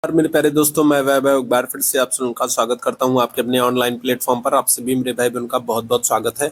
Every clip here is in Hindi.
और मेरे प्यारे दोस्तों, मैं वैभव एक बार फिर से आप सबका स्वागत करता हूं आपके अपने ऑनलाइन प्लेटफॉर्म पर। आप सभी मेरे भाई बहन का बहुत बहुत स्वागत है।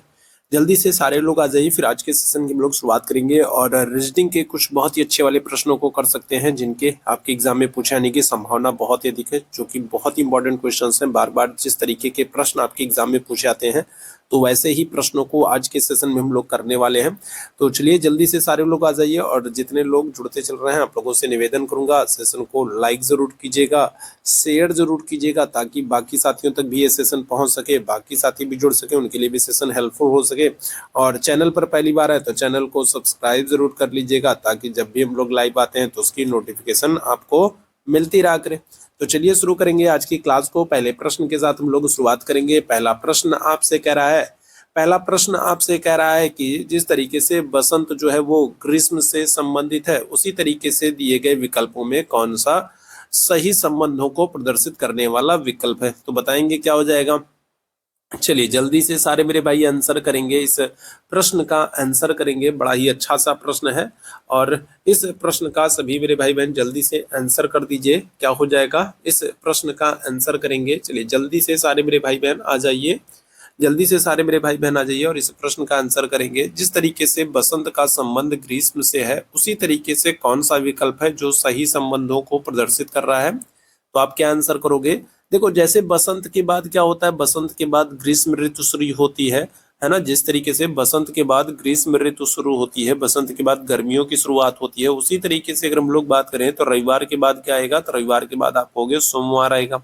जल्दी से सारे लोग आ जाइए, फिर आज के सेशन की हम लोग शुरुआत करेंगे और रीजनिंग के कुछ बहुत ही अच्छे वाले प्रश्नों को कर सकते हैं जिनके आपके एग्जाम में पूछे आने की संभावना बहुत ही अधिक है, जो कि बहुत ही इंपॉर्टेंट क्वेश्चन हैं। बार बार जिस तरीके के प्रश्न आपके एग्जाम में पूछे आते हैं, तो वैसे ही प्रश्नों को आज के सेशन में हम लोग करने वाले हैं। तो चलिए जल्दी से सारे लोग आ जाइए, और जितने लोग जुड़ते चल रहे हैं आप लोगों से निवेदन करूंगा, सेशन को लाइक जरूर कीजिएगा, शेयर जरूर कीजिएगा, ताकि बाकी साथियों तक भी ये सेशन पहुंच सके, बाकी साथी भी जुड़ सके, उनके लिए भी सेशन हेल्पफुल हो सके। और चैनल पर पहली बार है तो चैनल को सब्सक्राइब जरूर कर लीजिएगा, ताकि जब भी हम लोग लाइव आते हैं तो उसकी नोटिफिकेशन आपको मिलती रहा करे। तो चलिए शुरू करेंगे आज की क्लास को। पहले प्रश्न के साथ हम लोग शुरुआत करेंगे। पहला प्रश्न आपसे कह रहा है कि जिस तरीके से बसंत जो है वो ग्रीष्म से संबंधित है, उसी तरीके से दिए गए विकल्पों में कौन सा सही संबंधों को प्रदर्शित करने वाला विकल्प है। तो बताएंगे क्या हो जाएगा। चलिए जल्दी से सारे मेरे भाई आंसर करेंगे, इस प्रश्न का आंसर करेंगे। बड़ा ही अच्छा सा प्रश्न है, और इस प्रश्न का सभी मेरे भाई बहन जल्दी से आंसर कर दीजिए। क्या हो जाएगा, इस प्रश्न का आंसर करेंगे। चलिए जल्दी से सारे मेरे भाई बहन आ जाइए, जल्दी से सारे मेरे भाई बहन आ जाइए और इस प्रश्न का आंसर करेंगे। जिस तरीके से बसंत का संबंध ग्रीष्म से है, उसी तरीके से कौन सा विकल्प है जो सही संबंधों को प्रदर्शित कर रहा है। तो आप क्या आंसर करोगे। देखो, जैसे बसंत के बाद क्या होता है, बसंत के बाद ग्रीष्म ऋतु शुरू होती है ना। जिस तरीके से बसंत के बाद ग्रीष्म ऋतु शुरू होती है, बसंत के बाद गर्मियों की शुरुआत होती है, उसी तरीके से अगर हम लोग बात करें तो रविवार के बाद क्या आएगा, तो रविवार के बाद आप कहोगे सोमवार आएगा,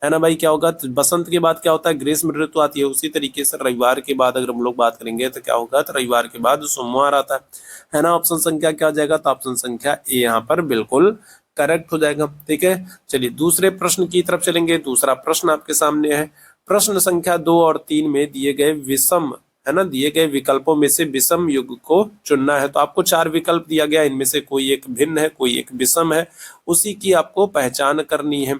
है ना भाई। क्या होगा, तो बसंत के बाद क्या होता है, ग्रीष्म ऋतु आती है, उसी तरीके से रविवार के बाद अगर हम लोग बात करेंगे तो क्या होगा, तो रविवार के बाद सोमवार आता है ना। ऑप्शन संख्या क्या हो जाएगा, तो ऑप्शन संख्या ए यहाँ पर बिल्कुल करेक्ट हो जाएगा। ठीक है, चलिए दूसरे प्रश्न की तरफ चलेंगे। दूसरा प्रश्न आपके सामने है। प्रश्न संख्या 2 और 3 में दिए गए विषम, है ना, दिए गए विकल्पों में से विषम युग्म को चुनना है। तो आपको 4 विकल्प दिया गया, इनमें से कोई एक भिन्न है, कोई एक विषम है, उसी की आपको पहचान करनी है।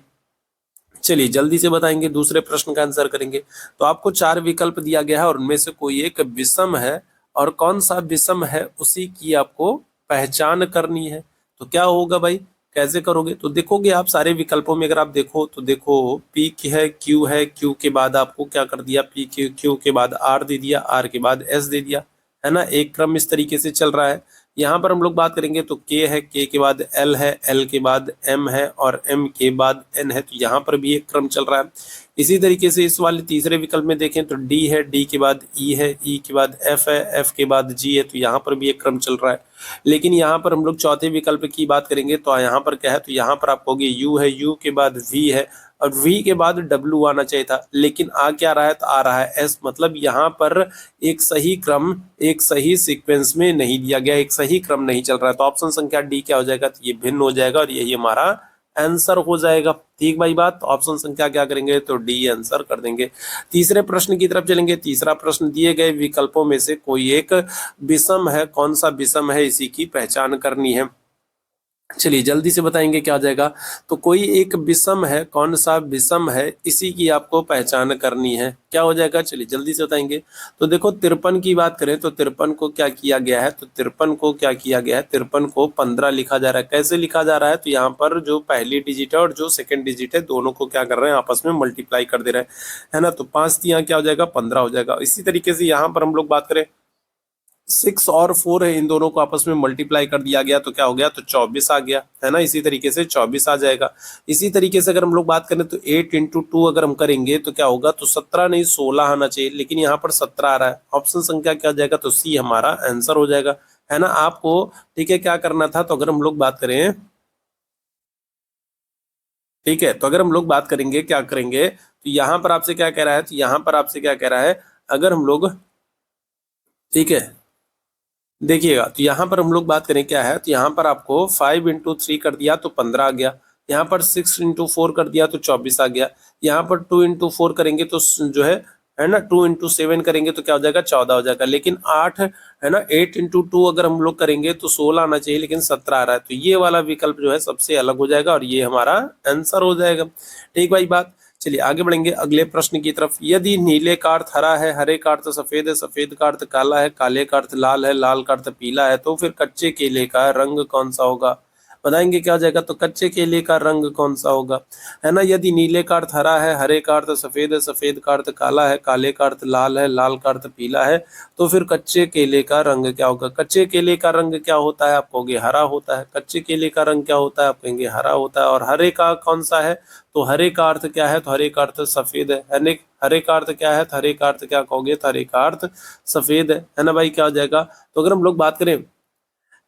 चलिए जल्दी से बताएंगे, दूसरे प्रश्न का आंसर करेंगे। तो आपको 4 विकल्प दिया गया है और उनमें से कोई एक विषम है, और कौन सा विषम है उसी की आपको पहचान करनी है। तो क्या होगा भाई, कैसे करोगे। तो देखोगे आप सारे विकल्पों में, अगर आप देखो तो देखो पी है, क्यू के बाद आपको क्या कर दिया, पी क्यू के बाद आर दे दिया, आर के बाद एस दे दिया, है ना। एक क्रम इस तरीके से चल रहा है। यहाँ पर हम लोग बात करेंगे तो के है, के के बाद एल है, एल के बाद एम है, और एम के बाद एन है। तो यहाँ पर भी एक क्रम चल रहा है। इसी तरीके से इस वाले तीसरे विकल्प में देखें तो डी है, डी के बाद ई है, ई के बाद एफ है, एफ के बाद जी है। तो यहाँ पर भी एक क्रम चल रहा है। लेकिन यहाँ पर हम लोग चौथे विकल्प की बात करेंगे तो यहाँ पर क्या है, तो यहाँ पर आप कहोगे यू है, यू के बाद वी है, और वी के बाद डब्ल्यू आना चाहिए था, लेकिन आ क्या रहा है, तो आ रहा है एस। मतलब यहाँ पर एक सही क्रम, एक सही सीक्वेंस में नहीं दिया गया, एक सही क्रम नहीं चल रहा है। तो ऑप्शन संख्या डी क्या हो जाएगा, तो ये भिन्न हो जाएगा, और यही हमारा आंसर हो जाएगा। ठीक भाई बात। तो ऑप्शन संख्या क्या करेंगे, तो डी आंसर कर देंगे। तीसरे प्रश्न की तरफ चलेंगे। तीसरा प्रश्न, दिए गए विकल्पों में से कोई एक विषम है, कौन सा विषम है इसी की पहचान करनी है। चलिए जल्दी से बताएंगे क्या आ जाएगा। तो कोई एक विषम है, कौन सा विषम है इसी की आपको पहचान करनी है। क्या हो जाएगा, चलिए जल्दी से बताएंगे। तो देखो 53 की बात करें तो 53 को क्या किया गया है, तो 53 को क्या किया गया है, 53 को 15 लिखा जा रहा है। कैसे लिखा जा रहा है, तो यहाँ पर जो पहली डिजिट है और जो सेकंड डिजिट है, दोनों को क्या कर रहे हैं, आपस में मल्टीप्लाई कर दे रहे हैं, है ना। तो 5 यहाँ क्या हो जाएगा, 15 हो जाएगा। इसी तरीके से यहाँ पर हम लोग बात करें 6 और 4 है, इन दोनों को आपस में मल्टीप्लाई कर दिया गया तो क्या हो गया, तो 24 आ गया, है ना। इसी तरीके से 24 आ जाएगा। इसी तरीके से अगर हम लोग बात करें तो 8 इंटू 2 अगर हम करेंगे तो क्या होगा, तो 17 नहीं 16 आना चाहिए, लेकिन यहाँ पर 17 आ रहा है। ऑप्शन संख्या क्या हो जाएगा, तो सी हमारा आंसर हो जाएगा, है ना। आपको ठीक है क्या करना था, तो अगर हम लोग बात करें, ठीक है, तो अगर हम लोग बात करेंगे क्या करेंगे, तो यहाँ पर आपसे क्या कह रहा है, तो यहाँ पर आपसे क्या कह रहा है, अगर हम लोग, ठीक है देखिएगा, तो यहाँ पर हम लोग बात करें क्या है, तो यहाँ पर आपको 5 इंटू 3 कर दिया तो 15 आ गया। यहाँ पर 6 इंटू 4 कर दिया तो 24 आ गया। यहाँ पर 2 इंटू 4 करेंगे तो जो है ना, 2 इंटू 7 करेंगे तो क्या हो जाएगा, 14 हो जाएगा। लेकिन 8 है ना, 8 इंटू 2 अगर हम लोग करेंगे तो 16 आना चाहिए, लेकिन 17 आ रहा है। तो ये वाला विकल्प जो है सबसे अलग हो जाएगा, और ये हमारा आंसर हो जाएगा। ठीक भाई बात। चलिए आगे बढ़ेंगे अगले प्रश्न की तरफ। यदि नीले का अर्थ हरा है, हरे का अर्थ सफेद है, सफेद का अर्थ काला है, काले का अर्थ लाल है, लाल का अर्थ पीला है, तो फिर कच्चे केले का रंग कौन सा होगा। बताएंगे क्या हो जाएगा। तो कच्चे केले का रंग कौन सा होगा, है ना। यदि नीले का अर्थ हरा है, हरे का अर्थ सफेद है, सफेद का अर्थ काला है, काले का अर्थ लाल है, लाल का अर्थ पीला है, तो फिर कच्चे केले का रंग क्या होगा। कच्चे केले का रंग क्या होता है, आप कहोगे हरा होता है। कच्चे केले का रंग क्या होता है, आप कहेंगे हरा होता है। और हरे का कौन सा है, तो हरे का अर्थ क्या है, तो हरे का अर्थ सफेद है। हरे का अर्थ क्या है, तो हरे का अर्थ क्या कहोगे, तो हरे का अर्थ सफेद है ना भाई। क्या हो जाएगा, तो अगर हम लोग बात करें,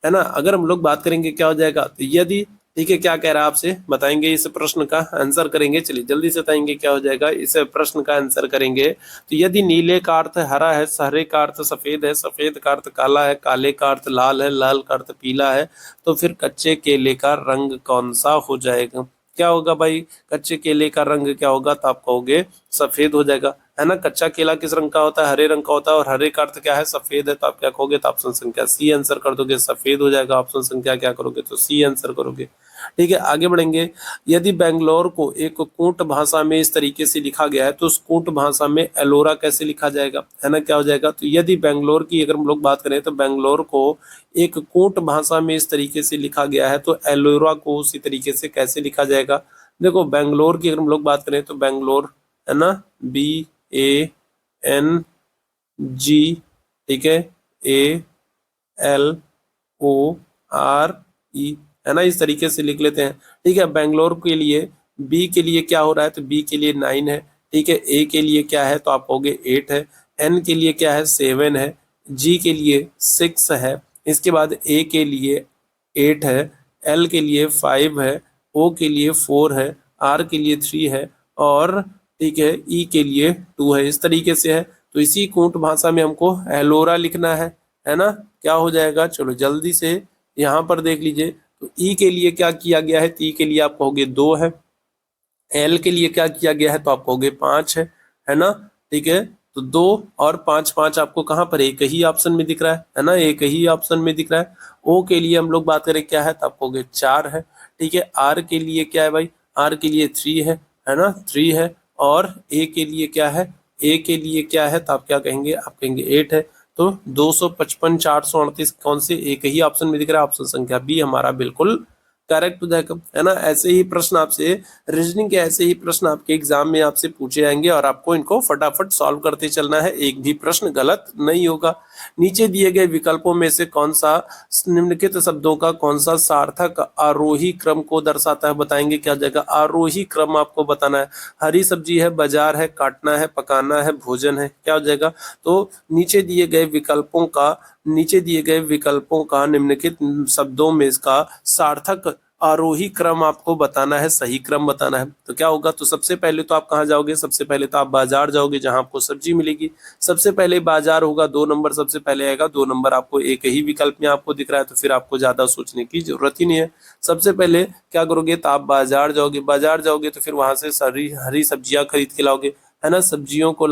है ना, अगर हम लोग बात करेंगे क्या हो जाएगा, तो यदि, ठीक है, क्या कह रहा है आपसे बताएंगे, इस प्रश्न का आंसर करेंगे। चलिए जल्दी से बताएंगे क्या हो जाएगा, इस प्रश्न का आंसर करेंगे। तो यदि नीले का अर्थ हरा है, हरे का अर्थ सफेद है, सफेद का अर्थ काला है, काले का अर्थ लाल है, लाल का अर्थ पीला है, तो फिर कच्चे केले का रंग कौन सा हो जाएगा। क्या होगा भाई, कच्चे केले का रंग क्या होगा, तो आप कहोगे सफेद हो जाएगा, है ना। कच्चा केला किस रंग का होता है, हरे रंग का होता है, और हरे का अर्थ क्या है, सफेद है, तो आप क्या कहोगे, तो ऑप्शन संख्या सी आंसर कर दोगे, सफेद हो जाएगा। ऑप्शन संख्या क्या करोगे, तो सी आंसर करोगे। ठीक है, आगे बढ़ेंगे। यदि बेंगलोर को एक कूट भाषा में इस तरीके से लिखा गया है, तो उस कूट भाषा में एलोरा कैसे लिखा जाएगा, है ना। क्या हो जाएगा, तो यदि बेंगलोर की अगर हम लोग बात करें, तो बेंगलोर को एक कूट भाषा में इस तरीके से लिखा गया है, तो एलोरा को उसी तरीके से कैसे लिखा जाएगा। देखो बेंगलोर की अगर हम लोग बात करें, तो बेंगलोर, है ना, BANG, ठीक है, ALORE, है ना, इस तरीके से लिख लेते हैं। ठीक है, बेंगलोर के लिए बी के लिए क्या हो रहा है, तो बी के लिए 9 है। ठीक है, ए के लिए क्या है, तो आप कहोगे 8 है। एन के लिए क्या है, 7 है। जी के लिए 6 है। इसके बाद ए के लिए 8 है। एल के लिए 5 है। ओ के लिए 4 है। आर के लिए 3 है। और ठीक है, ई के लिए 2 है। इस तरीके से है। तो इसी कूट भाषा में हमको एलोरा लिखना है ना। क्या हो जाएगा, चलो जल्दी से यहाँ पर देख लीजिए। तो ई के लिए क्या किया गया है, ई के लिए आप कहोगे 2 है। एल के लिए क्या किया गया है, तो आप कहोगे 5 है ना। ठीक है, तो 2 और 5, 5 आपको कहाँ पर एक ही ऑप्शन में दिख रहा है ना, एक ही ऑप्शन में दिख रहा है। ओ के लिए हम लोग बात करें क्या है, तो आप कहोगे 4 है। ठीक है, आर के लिए क्या है भाई, आर के लिए 3 है ना, 3 है। और ए के लिए क्या है, ए के लिए क्या है, तो आप क्या कहेंगे, आप कहेंगे 8 है। तो 255, 438 कौन से एक ही ऑप्शन में दिख रहा है, ऑप्शन संख्या बी हमारा बिल्कुल करेक्ट हो जाएगा, है ना। ऐसे ही प्रश्न आपसे, रीजनिंग के ऐसे ही प्रश्न आपके एग्जाम में आपसे पूछे जाएंगे और आपको इनको फटाफट सॉल्व करते चलना है, एक भी प्रश्न गलत नहीं होगा। नीचे दिए गए विकल्पों में से कौन सा निम्नलिखित शब्दों का कौन सा सार्थक आरोही क्रम को दर्शाता है, बताएंगे क्या जाएगा। आरोही क्रम आपको बताना है। हरी सब्जी है, बाजार है, काटना है, पकाना है, भोजन है, क्या हो जाएगा। तो नीचे दिए गए विकल्पों का निम्नलिखित शब्दों में इसका सार्थक आरोही क्रम आपको बताना है, सही क्रम बताना है। तो क्या होगा, तो सबसे पहले तो आप कहाँ जाओगे, सबसे पहले तो आप बाजार जाओगे जहां आपको सब्जी मिलेगी। सबसे पहले बाजार होगा, 2 नंबर सबसे पहले आएगा। 2 नंबर आपको एक ही विकल्प में आपको दिख रहा है, तो फिर आपको ज्यादा सोचने की जरूरत ही नहीं है। सबसे पहले क्या करोगे, तो आप बाजार जाओगे। बाजार जाओगे तो फिर वहां से हरी सब्जियां खरीद के लाओगे, है ना। सब्जियों को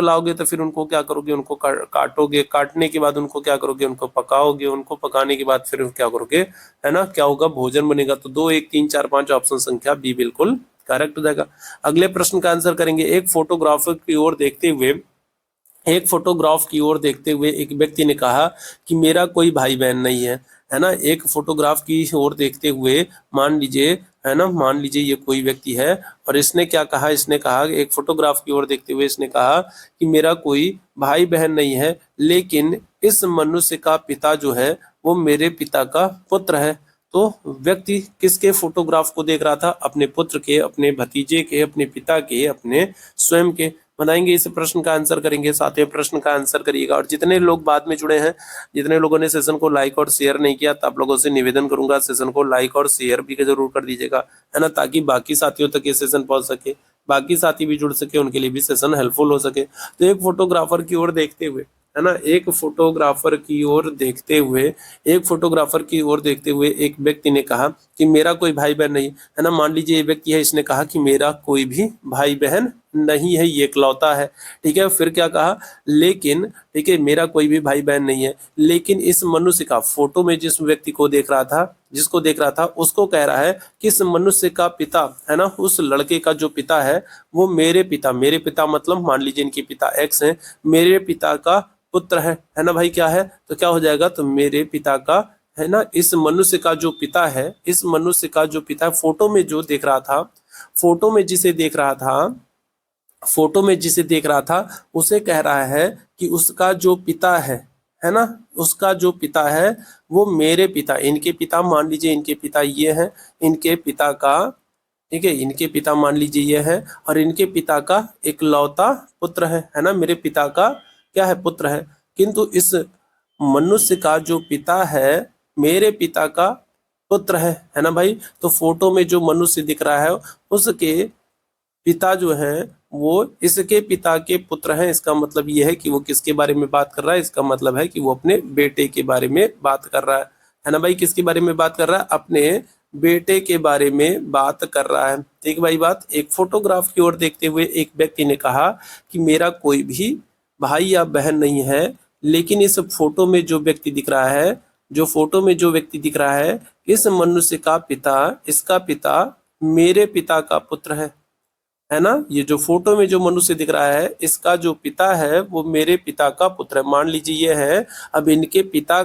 लाओगे तो फिर उनको क्या करोगे, उनको काटोगे। काटने के बाद उनको क्या करोगे, उनको पकाओगे। उनको पकाने के बाद फिर क्या करोगे, है ना, क्या होगा, भोजन बनेगा। तो 2, 1, 3, 4, 5 ऑप्शन संख्या बी बिल्कुल करेक्ट हो जाएगा। अगले प्रश्न का आंसर करेंगे। एक फोटोग्राफ की ओर देखते हुए एक व्यक्ति ने कहा कि मेरा कोई भाई बहन नहीं है ना। एक फोटोग्राफ की ओर देखते हुए मान लीजिए ये कोई व्यक्ति है और इसने क्या कहा, इसने कहा, एक फोटोग्राफ की ओर देखते हुए इसने कहा कि मेरा कोई भाई बहन नहीं है, लेकिन इस मनुष्य का पिता जो है वो मेरे पिता का पुत्र है। तो व्यक्ति किसके फोटोग्राफ को देख रहा था, अपने पुत्र के, अपने भतीजे के, अपने पिता के, अपने स्वयं के। बताएंगे, इस प्रश्न का आंसर करेंगे, सातवें प्रश्न का आंसर करिएगा। और जितने लोग बाद में जुड़े हैं, जितने लोगों ने सेशन को लाइक और शेयर नहीं किया, तो आप लोगों से निवेदन करूंगा सेशन को लाइक और शेयर भी जरूर कर दीजिएगा, है ना, ताकि बाकी साथियों तक ये सेशन पहुंच सके, बाकी साथी भी जुड़ सके, उनके लिए भी सेशन हेल्पफुल हो सके। तो एक फोटोग्राफर की ओर देखते हुए, है ना, एक फोटोग्राफर की ओर देखते हुए एक व्यक्ति ने कहा कि मेरा कोई भाई बहन नहीं है ना। मान लीजिए ये व्यक्ति है, इसने कहा कि मेरा कोई भी भाई बहन नहीं है, ये इकलौता है। ठीक है, फिर क्या कहा, लेकिन, ठीक है, मेरा कोई भी भाई बहन नहीं है, लेकिन इस मनुष्य का, फोटो में जिस व्यक्ति को देख रहा था उसको कह रहा है कि इस मनुष्य का पिता, है ना, उस लड़के का जो पिता है वो मेरे पिता मतलब मान लीजिए इनके पिता एक्स हैं, मेरे पिता का पुत्र है ना भाई। क्या है, तो क्या हो जाएगा, तो मेरे पिता का है ना, इस मनुष्य का जो पिता है, इस मनुष्य का जो पिता फोटो में जो देख रहा था, फोटो में जिसे देख रहा था, फोटो में जिसे देख रहा था, उसे कह रहा है कि उसका जो पिता है ना, उसका जो पिता है वो मेरे पिता, इनके पिता मान लीजिए, इनके पिता ये हैं, इनके पिता का, ठीक है, इनके पिता मान लीजिए ये है, और इनके पिता का इकलौता पुत्र है ना, मेरे पिता का क्या है, पुत्र है। किंतु इस मनुष्य का जो पिता है मेरे पिता का पुत्र है ना भाई। तो फोटो में जो मनुष्य दिख रहा है उसके पिता जो है वो इसके पिता के पुत्र हैं। इसका मतलब ये है कि वो किसके बारे में बात कर रहा है, इसका मतलब है कि वो अपने बेटे के बारे में बात कर रहा है ना भाई। किसके बारे में बात कर रहा है, अपने बेटे के बारे में बात कर रहा है। ठीक भाई बात। एक फोटोग्राफ की ओर देखते हुए एक व्यक्ति ने कहा कि मेरा कोई भी भाई या बहन नहीं है, लेकिन इस फोटो में जो व्यक्ति दिख रहा है, जो फोटो में जो व्यक्ति दिख रहा है, इस मनुष्य का पिता, इसका पिता मेरे पिता का पुत्र है ना। ये जो फोटो में जो मनुष्य दिख रहा है, इसका जो पिता है वो मेरे पिता का पुत्र है। मान लीजिए ये है, अब इनके पिता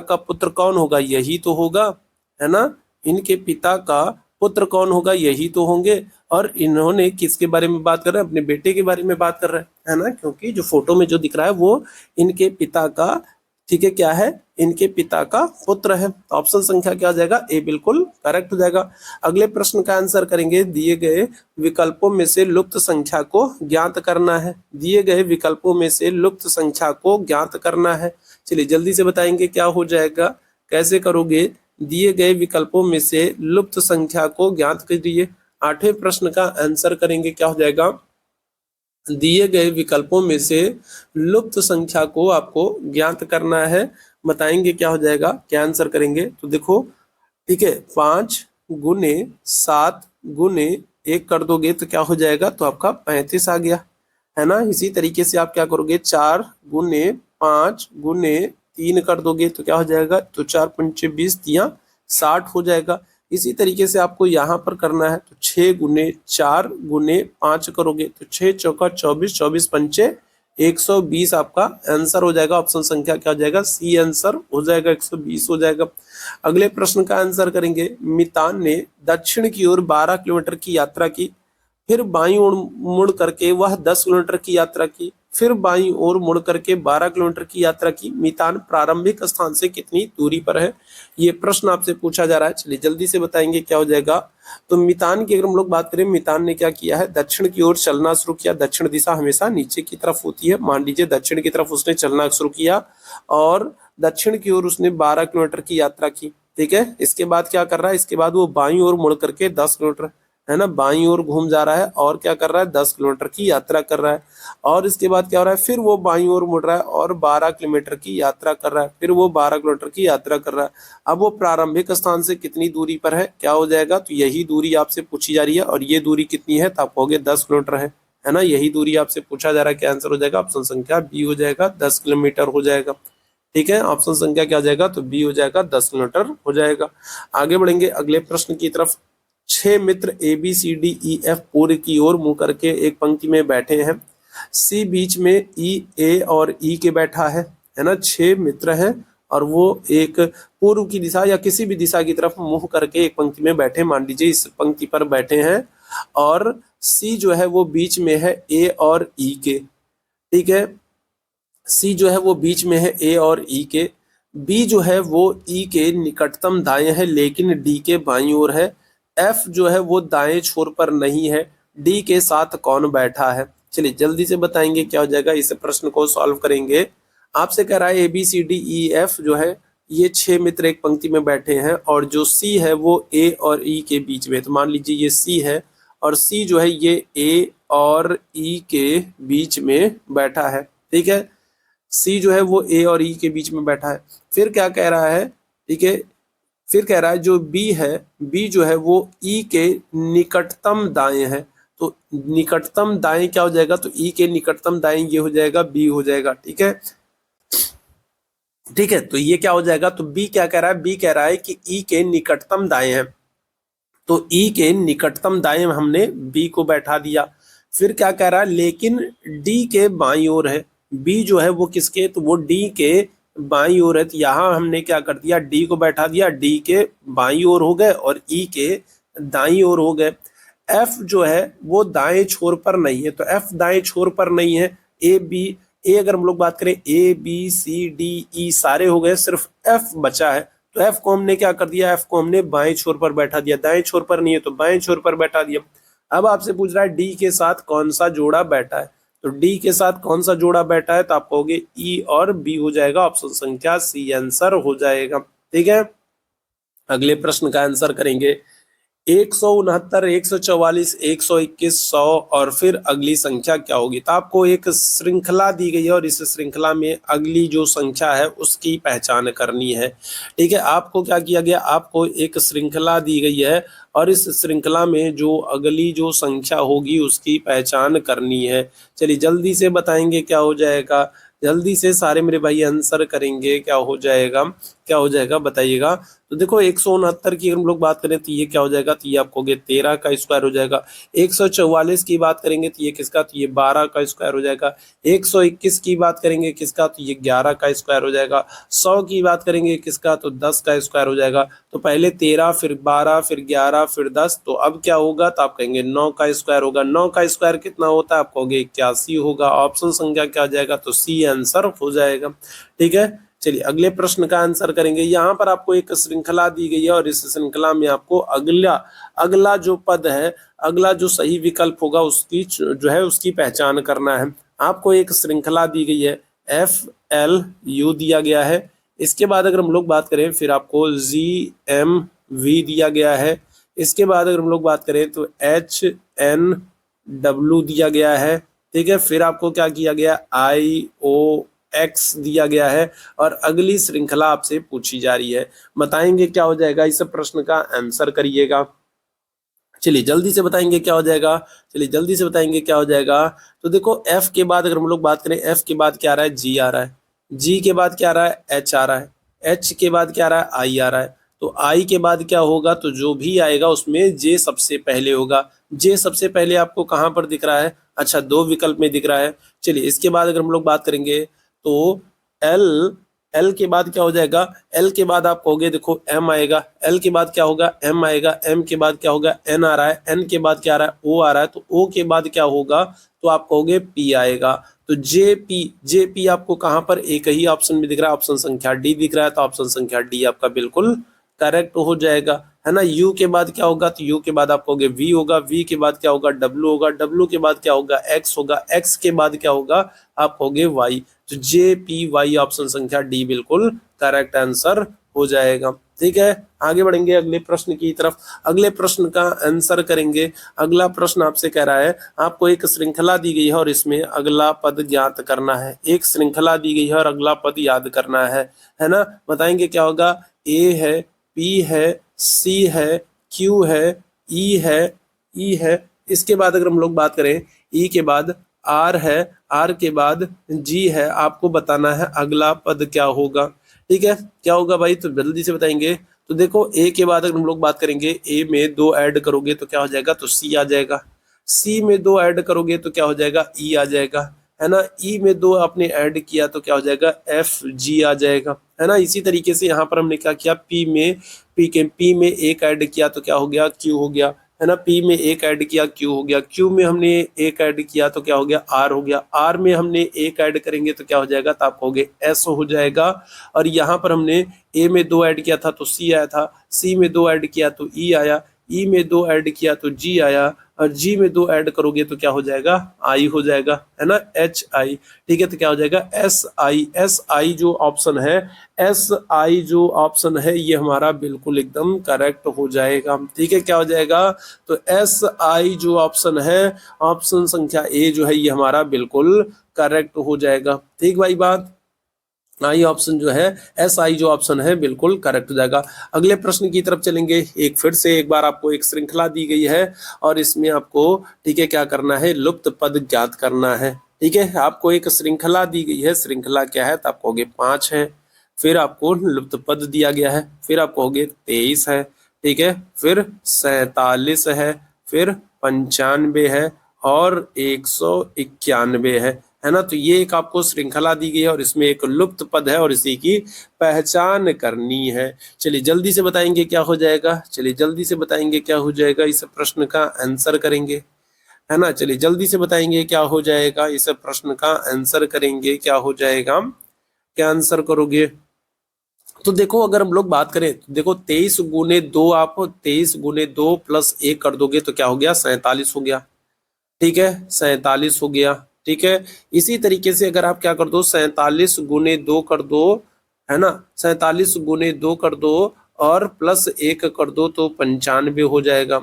का पुत्र कौन होगा, यही तो होगा, है ना। इनके पिता का पुत्र कौन होगा, यही तो होंगे। और इन्होंने किसके बारे में बात कर रहे हैं, अपने बेटे के बारे में बात कर रहे हैं, है ना, क्योंकि जो फोटो में जो दिख रहा है वो इनके पिता का, ठीक है, क्या है, इनके पिता का पुत्र है। ऑप्शन संख्या क्या हो जाएगा, ए बिल्कुल करेक्ट हो जाएगा। अगले प्रश्न का आंसर करेंगे, दिए गए विकल्पों में से लुप्त संख्या को ज्ञात करना है। दिए गए विकल्पों में से लुप्त संख्या को ज्ञात करना है। चलिए जल्दी से बताएंगे क्या हो जाएगा, कैसे करोगे। दिए गए विकल्पों में से लुप्त संख्या को ज्ञात करिए। 8वें प्रश्न का आंसर करेंगे, क्या हो जाएगा, दिए गए विकल्पों में से लुप्त संख्या को आपको ज्ञात करना है। बताएंगे क्या हो जाएगा, क्या आंसर करेंगे। तो देखो, ठीक है, 5 गुने 7 गुने 1 कर दोगे तो क्या हो जाएगा, तो आपका 35 आ गया, है ना। इसी तरीके से आप क्या करोगे, 4 गुने 5 गुने 3 कर दोगे तो क्या हो जाएगा, तो 4 पंचे 20, 60 हो जाएगा। इसी तरीके से आपको यहाँ पर करना है, तो 6 गुने 4 गुने 5 करोगे तो 6 चौका 24, 24 पंचे 120 आपका आंसर हो जाएगा। ऑप्शन संख्या क्या हो जाएगा, सी आंसर हो जाएगा, 120 हो जाएगा। अगले प्रश्न का आंसर करेंगे, मितान ने दक्षिण की ओर 12 किलोमीटर की यात्रा की, फिर बाईं ओर मुड़ करके वह 10 किलोमीटर की यात्रा की, फिर बाईं ओर मुड़ करके 12 किलोमीटर की यात्रा की। मितान प्रारंभिक स्थान से कितनी दूरी पर है, ये प्रश्न आपसे पूछा जा रहा है। चलिए जल्दी से बताएंगे क्या हो जाएगा। तो मितान की अगर हम लोग बात करें, मितान ने क्या किया है, दक्षिण की ओर चलना शुरू किया। दक्षिण दिशा हमेशा नीचे की तरफ होती है। मान लीजिए दक्षिण की तरफ उसने चलना शुरू किया और दक्षिण की ओर उसने 12 किलोमीटर की यात्रा की, ठीक है। इसके बाद क्या कर रहा है, इसके बाद वो बाईं ओर मुड़ करके 10 किलोमीटर, है ना, बाईं ओर घूम जा रहा है और क्या कर रहा है, 10 किलोमीटर की यात्रा कर रहा है। और इसके बाद क्या हो रहा है, फिर वो बाईं ओर मुड़ रहा है और 12 किलोमीटर की यात्रा कर रहा है, फिर वो 12 किलोमीटर की यात्रा कर रहा है। अब वो प्रारंभिक स्थान से कितनी दूरी पर है, क्या हो जाएगा, तो यही दूरी आपसे पूछी जा रही है। और ये दूरी कितनी है, तो आप कहोगे 10 किलोमीटर है ना। यही दूरी आपसे पूछा जा रहा है, क्या आंसर हो जाएगा, ऑप्शन संख्या बी हो जाएगा, 10 किलोमीटर हो जाएगा। ठीक है, ऑप्शन संख्या क्या हो जाएगा, तो बी हो जाएगा, 10 किलोमीटर हो जाएगा। आगे बढ़ेंगे अगले प्रश्न की तरफ। 6 मित्र ABCDEF पूर्व की ओर मुंह करके एक पंक्ति में बैठे हैं। सी बीच में A और E के बैठा है ना। 6 मित्र हैं और वो एक पूर्व की दिशा या किसी भी दिशा की तरफ मुंह करके एक पंक्ति में बैठे, मान लीजिए इस पंक्ति पर बैठे हैं, और सी जो है वो बीच में है A और E के, ठीक है। सी जो है वो बीच में है A और E के। बी जो है वो E के निकटतम दाएं है लेकिन D के बाईं ओर है। एफ जो है वो दाएं छोर पर नहीं है। डी के साथ कौन बैठा है। चलिए जल्दी से बताएंगे क्या हो जाएगा, इस प्रश्न को सॉल्व करेंगे। आपसे कह रहा है ABCDEF जो है ये 6 मित्र एक पंक्ति में बैठे हैं और जो सी है वो A और E के बीच में। तो मान लीजिए ये सी है और सी जो है ये A और E के बीच में बैठा है, ठीक है। सी जो है वो A और E के बीच में बैठा है। फिर क्या कह रहा है, ठीक है, फिर कह रहा है जो बी है, बी जो है वो ई के निकटतम दाएं है। तो निकटतम दाएं क्या हो जाएगा, तो ई के निकटतम दाएं ये हो जाएगा, बी हो जाएगा, ठीक है। ठीक है, तो ये क्या हो जाएगा, तो बी क्या कह रहा है, बी कह रहा है कि ई के निकटतम दाएं है। तो ई के निकटतम दाएं हमने बी को बैठा दिया। फिर क्या कह रहा है, लेकिन डी के बाईं ओर है। बी जो है वो किसके, तो वो डी के बाईं ओर है, तो यहाँ हमने क्या कर दिया, डी को बैठा दिया, डी के बाईं ओर हो गए और ई के दाईं ओर हो गए। एफ जो है वो दाएं छोर पर नहीं है, तो एफ दाएं छोर पर नहीं है। ए बी, ए अगर हम लोग बात करें, A B C D E सारे हो गए, सिर्फ एफ बचा है, तो एफ को हमने क्या कर दिया, एफ को हमने बाएं छोर पर बैठा दिया, दाएं छोर पर नहीं है तो बाएं छोर पर बैठा दिया। अब आपसे पूछ रहा है डी के साथ कौन सा जोड़ा बैठा है, तो डी के साथ कौन सा जोड़ा बैठा है, तो आप कहोगे ई और बी हो जाएगा, ऑप्शन संख्या सी आंसर हो जाएगा। ठीक है, अगले प्रश्न का आंसर करेंगे। 169, 144, 121, 100 और फिर अगली संख्या क्या होगी। तो आपको एक श्रृंखला दी गई है और इस श्रृंखला में अगली जो संख्या है उसकी पहचान करनी है। ठीक है, आपको क्या किया गया, आपको एक श्रृंखला दी गई है और इस श्रृंखला में जो अगली जो संख्या होगी उसकी पहचान करनी है। चलिए जल्दी से बताएंगे क्या हो जाएगा, जल्दी से सारे मेरे भाई आंसर करेंगे, क्या हो जाएगा, क्या हो जाएगा बताइएगा। तो देखो 169 की हम लोग बात करें तो ये क्या हो जाएगा, तो ये आपको 13 का स्क्वायर हो जाएगा। 144 की बात करेंगे तो ये किसका, तो ये 12 का स्क्वायर हो जाएगा। 121 की बात करेंगे किसका, तो ये 11 का स्क्वायर हो जाएगा। 100 की बात करेंगे किसका, तो 10 का स्क्वायर हो जाएगा। तो पहले 13, फिर 12, फिर 11, फिर 10, तो अब क्या होगा, तो आप कहेंगे 9 का स्क्वायर होगा। 9 का स्क्वायर कितना होता है, आप कहोगे 81 होगा। ऑप्शन संख्या क्या हो जाएगा, तो सी आंसर हो जाएगा। ठीक है, चलिए अगले प्रश्न का आंसर करेंगे। यहाँ पर आपको एक श्रृंखला दी गई है और इस श्रृंखला में आपको अगला अगला जो पद है, अगला जो सही विकल्प होगा उसकी जो है उसकी पहचान करना है। आपको एक श्रृंखला दी गई है, एफ एल यू दिया गया है। इसके बाद अगर हम लोग बात करें फिर आपको जी एम वी दिया गया है। इसके बाद अगर हम लोग बात करें तो एच एन डब्ल्यू दिया गया है। ठीक है, फिर आपको क्या किया गया, आई ओ एक्स दिया गया है और अगली श्रृंखला आपसे पूछी जा रही है। बताएंगे क्या हो जाएगा, इस प्रश्न का आंसर करिएगा। चलिए जल्दी से बताएंगे क्या हो जाएगा, चलिए जल्दी से बताएंगे क्या हो जाएगा। तो देखो एफ के बाद अगर हम लोग बात करें, एफ के बाद क्या आ रहा है, जी आ रहा है। जी के बाद क्या आ रहा है, एच आ रहा है। एच के बाद क्या आ रहा है, आई आ रहा है। तो आई के बाद क्या होगा, तो जो भी आएगा उसमें जे सबसे पहले होगा। जे सबसे पहले आपको कहाँ पर दिख रहा है, अच्छा दो विकल्प में दिख रहा है। चलिए इसके बाद अगर हम लोग बात करेंगे तो एल, एल के बाद क्या हो जाएगा, एल के बाद आप कहोगे देखो एम आएगा। एल के बाद क्या होगा, एम आएगा। एम के बाद क्या होगा, एन आ रहा है। एन के बाद क्या आ रहा है, ओ आ रहा है। तो ओ के बाद क्या होगा, तो आप कहोगे पी आएगा। तो जे पी, जे पी आपको कहाँ पर एक ही ऑप्शन में दिख रहा है, ऑप्शन संख्या डी दिख रहा है, तो ऑप्शन संख्या डी आपका बिल्कुल करेक्ट हो जाएगा, है ना। यू के बाद क्या होगा, तो यू के बाद आप कहोगे वी होगा। वी के बाद क्या होगा, डब्ल्यू होगा। डब्ल्यू के बाद क्या होगा, एक्स होगा। एक्स के बाद क्या होगा, आप कहोगे वाई। तो जे पी वाई ऑप्शन संख्या डी बिल्कुल करेक्ट आंसर हो जाएगा। ठीक है, आगे बढ़ेंगे अगले प्रश्न की तरफ। अगले प्रश्न का आंसर करेंगे। अगला प्रश्न आपसे कह रहा है, आपको एक श्रृंखला दी गई है और इसमें अगला पद ज्ञात करना है। एक श्रृंखला दी गई है और अगला पद याद करना है ना। बताएंगे क्या होगा, ए है, पी है, सी है, क्यू है, ई है, ई है। इसके बाद अगर हम लोग बात करें, ई के बाद आर है, आर के बाद जी है। आपको बताना है अगला पद क्या होगा। ठीक है, क्या होगा भाई, तो जल्दी से बताएंगे। तो देखो ए के बाद अगर हम लोग बात करेंगे, ए में 2 ऐड करोगे तो क्या हो जाएगा, तो सी आ जाएगा। सी में 2 ऐड करोगे तो क्या हो जाएगा, ई आ जाएगा, है ना। ई में 2 आपने ऐड किया तो क्या हो जाएगा, एफ जी आ जाएगा, है ना। इसी तरीके से यहाँ पर हमने क्या किया, पी में 1 ऐड किया तो क्या हो गया, क्यू हो गया, है ना। पी में 1 ऐड किया, क्यू हो गया। क्यू में हमने 1 ऐड किया तो क्या हो गया, आर हो गया। आर में हमने 1 ऐड करेंगे तो क्या हो जाएगा, तो आप कहोगे एस हो जाएगा। और यहाँ पर हमने ए में 2 ऐड किया था तो सी आया था। सी में 2 ऐड किया तो ई आया। ई में 2 ऐड किया तो जी आया। और जी में 2 ऐड करोगे तो क्या हो जाएगा, आई हो जाएगा, है ना, एच आई। ठीक है, तो क्या हो जाएगा, एस आई। एस आई जो ऑप्शन है, एस आई जो ऑप्शन है ये हमारा बिल्कुल एकदम करेक्ट हो जाएगा। ठीक है, क्या हो जाएगा, तो एस आई जो ऑप्शन है, ऑप्शन संख्या ए जो है ये हमारा बिल्कुल करेक्ट हो जाएगा। ठीक भाई बात, आई ऑप्शन जो है, एस आई जो ऑप्शन है बिल्कुल करेक्ट हो जाएगा। अगले प्रश्न की तरफ चलेंगे। एक फिर से एक बार आपको एक श्रृंखला दी गई है और इसमें आपको, ठीक है, क्या करना है, लुप्त पद ज्ञात करना है। ठीक है, आपको एक श्रृंखला दी गई है। श्रृंखला क्या है, तो आप कहोगे 5 है। फिर आपको लुप्त पद दिया गया है, फिर आप कहोगे 23 है। ठीक है, फिर 47 है, फिर 95 है और 191 है। है ना। तो ये एक आपको श्रृंखला दी गई है और इसमें एक लुप्त पद है और इसी की पहचान करनी है। चलिए जल्दी से बताएंगे क्या हो जाएगा, चलिए जल्दी से बताएंगे क्या हो जाएगा, इस प्रश्न का आंसर करेंगे, है ना। चलिए जल्दी से बताएंगे क्या हो जाएगा, इस प्रश्न का आंसर करेंगे, क्या हो जाएगा, क्या आंसर करोगे। तो देखो अगर हम लोग बात करें तो देखो 23 × 2, आप 23 × 2 + 1 कर दोगे तो क्या हो गया, 47 हो गया। ठीक है, 47 हो गया। ठीक है, इसी तरीके से अगर आप क्या कर दो, 47 × 2 कर दो, है ना, 47 × 2 कर दो और +1 कर दो तो 95 हो जाएगा,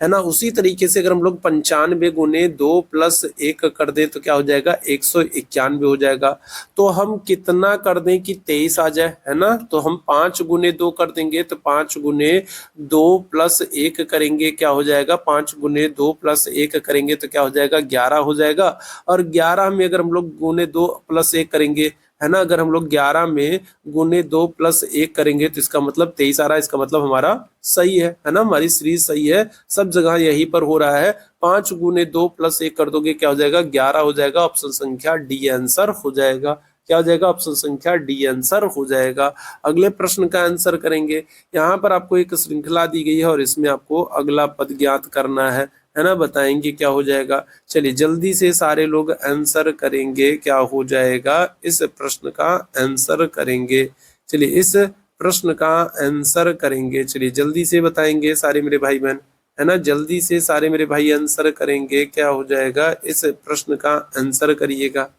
है ना। उसी तरीके से अगर हम लोग 95 × 2 + 1 कर दे तो क्या हो जाएगा, 191 हो जाएगा। तो हम कितना कर दें कि 23 आ जाए, है ना। तो हम 5 × 2 कर देंगे तो 5 × 2 + 1 करेंगे, क्या हो जाएगा, 5 × 2 + 1 करेंगे तो क्या हो जाएगा, 11 हो जाएगा। और 11 में अगर हम लोग ×2 + 1 करेंगे, है ना, अगर हम लोग 11 में ×2 + 1 करेंगे तो इसका मतलब 23 आ रहा है, इसका मतलब हमारा सही है ना, हमारी सीरीज सही है, सब जगह यहीं पर हो रहा है। 5 × 2 + 1 कर दोगे क्या हो जाएगा, 11 हो जाएगा। ऑप्शन संख्या डी आंसर हो जाएगा, क्या हो जाएगा, ऑप्शन संख्या डी आंसर हो जाएगा। अगले प्रश्न का आंसर करेंगे। यहाँ पर आपको एक श्रृंखला दी गई है और इसमें आपको अगला पद ज्ञात करना है ना, बताएंगे क्या हो जाएगा। चलिए जल्दी से सारे लोग आंसर करेंगे, क्या हो जाएगा, इस प्रश्न का आंसर करेंगे। चलिए इस प्रश्न का आंसर करेंगे, चलिए जल्दी से बताएंगे सारे मेरे भाई बहन, है ना, जल्दी से सारे मेरे भाई आंसर करेंगे, क्या हो जाएगा, इस प्रश्न का आंसर करिएगा।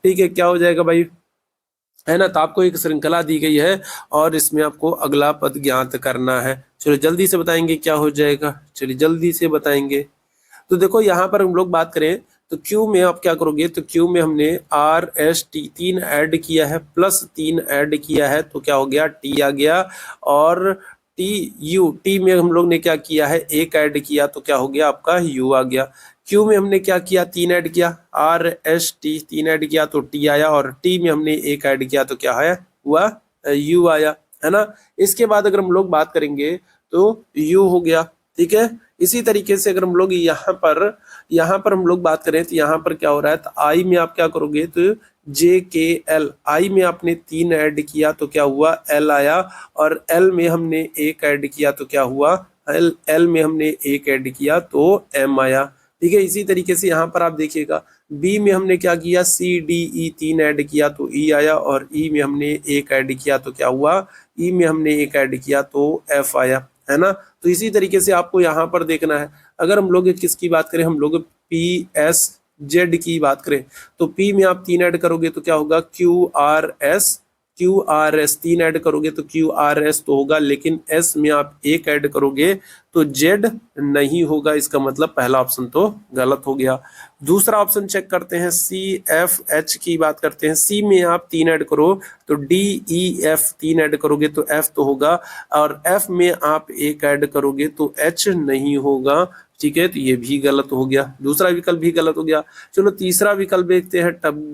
ठीक है, क्या हो जाएगा भाई, है ना। तो आपको एक श्रृंखला दी गई है और इसमें आपको अगला पद ज्ञात करना है। चलो जल्दी से बताएंगे क्या हो जाएगा, चलिए जल्दी से बताएंगे। तो देखो यहाँ पर हम लोग बात करें तो क्यू में आप क्या करोगे, तो क्यू में हमने RST 3 ऐड किया है, +3 ऐड किया है तो क्या हो गया, टी आ गया। और टी में हम लोग ने क्या किया है, 1 ऐड किया तो क्या हो गया, आपका यू आ गया। क्यू में हमने क्या किया, 3 ऐड किया, RST 3 ऐड किया तो टी आया। और टी में हमने 1 ऐड किया तो क्या है, हुआ यू आया, है ना। इसके बाद अगर हम लोग बात करेंगे तो यू हो गया। ठीक है, इसी तरीके से अगर हम लोग यहाँ पर हम लोग बात करें तो यहाँ पर क्या हो रहा है, तो आई में आप क्या करोगे, तो JKL, आई में आपने 3 ऐड किया तो क्या हुआ, एल आया। और एल में हमने 1 ऐड किया तो क्या हुआ, एल में हमने 1 ऐड किया तो एम आया। ठीक है, इसी तरीके से यहाँ पर आप देखिएगा, बी में हमने क्या किया, CDE 3 ऐड किया तो ई आया। और ई में हमने 1 ऐड किया तो क्या हुआ, ई में हमने 1 ऐड किया तो एफ आया, है ना। तो इसी तरीके से आपको यहाँ पर देखना है। अगर हम लोग किसकी बात करें, हम लोग PSZ की बात करें तो P में आप 3 ऐड करोगे तो क्या होगा, QRS 3 ऐड करोगे तो QRS तो होगा, लेकिन S में आप 1 ऐड करोगे तो Z नहीं होगा, इसका मतलब पहला ऑप्शन तो गलत हो गया। दूसरा ऑप्शन चेक करते हैं, CFH की बात करते हैं। C में आप 3 ऐड करो तो DEF 3 ऐड करोगे तो F तो होगा। और F में आप 1 ऐड करोगे तो H नहीं होगा। ठीक है, तो ये भी गलत हो गया, दूसरा विकल्प भी गलत हो गया। चलो तीसरा विकल्प देखते हैं,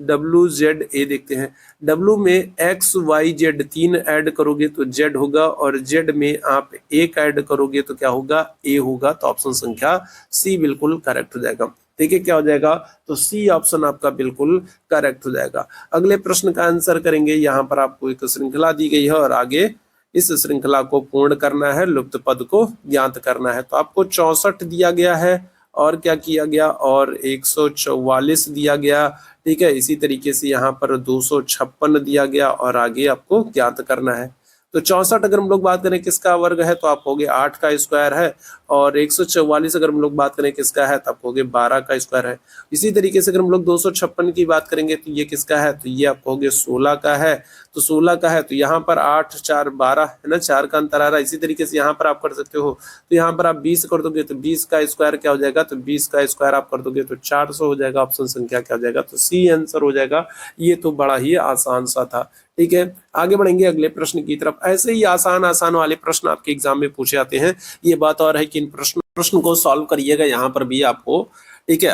WZA देखते हैं। W में XYZ 3 ऐड करोगे तो Z होगा। और Z में आप 1 ऐड करोगे तो क्या होगा, A होगा। तो ऑप्शन संख्या C बिल्कुल करेक्ट हो जाएगा। देखिए क्या हो जाएगा, तो सी ऑप्शन आपका बिल्कुल करेक्ट हो जाएगा। अगले प्रश्न का आंसर करेंगे। यहाँ पर आपको एक श्रृंखला दी गई है और आगे इस श्रृंखला को पूर्ण करना है, लुप्त पद को ज्ञात करना है। तो आपको 64 दिया गया है और क्या किया गया, और 144 दिया गया। ठीक है, इसी तरीके से यहाँ पर 256 दिया गया और आगे आपको ज्ञात करना है। तो 64 अगर हम लोग बात करें किसका वर्ग है तो आप होगे 8 का स्क्वायर है। और 144 अगर हम लोग बात करें किसका है तो आप होगे 12 का स्क्वायर है। इसी तरीके से अगर हम लोग 256 की बात करेंगे तो ये किसका है, तो ये आपको होगे 16 का है। तो 16 का है तो यहाँ पर 8 4 12 है ना, 4 का अंतर आ रहा है। इसी तरीके से यहाँ पर आप कर सकते हो, तो यहाँ पर आप 20 कर दोगे तो 20 का स्क्वायर क्या हो जाएगा, तो 20 का स्क्वायर आप कर दोगे तो 400 हो जाएगा। ऑप्शन संख्या क्या हो जाएगा, तो सी आंसर हो जाएगा। ये तो बड़ा ही आसान सा था। ठीक है, आगे बढ़ेंगे अगले प्रश्न की तरफ। ऐसे ही आसान आसान वाले प्रश्न आपके एग्जाम में पूछे जाते हैं। ये बात और है कि इन प्रश्न को सॉल्व करिएगा। यहाँ पर भी आपको, ठीक है,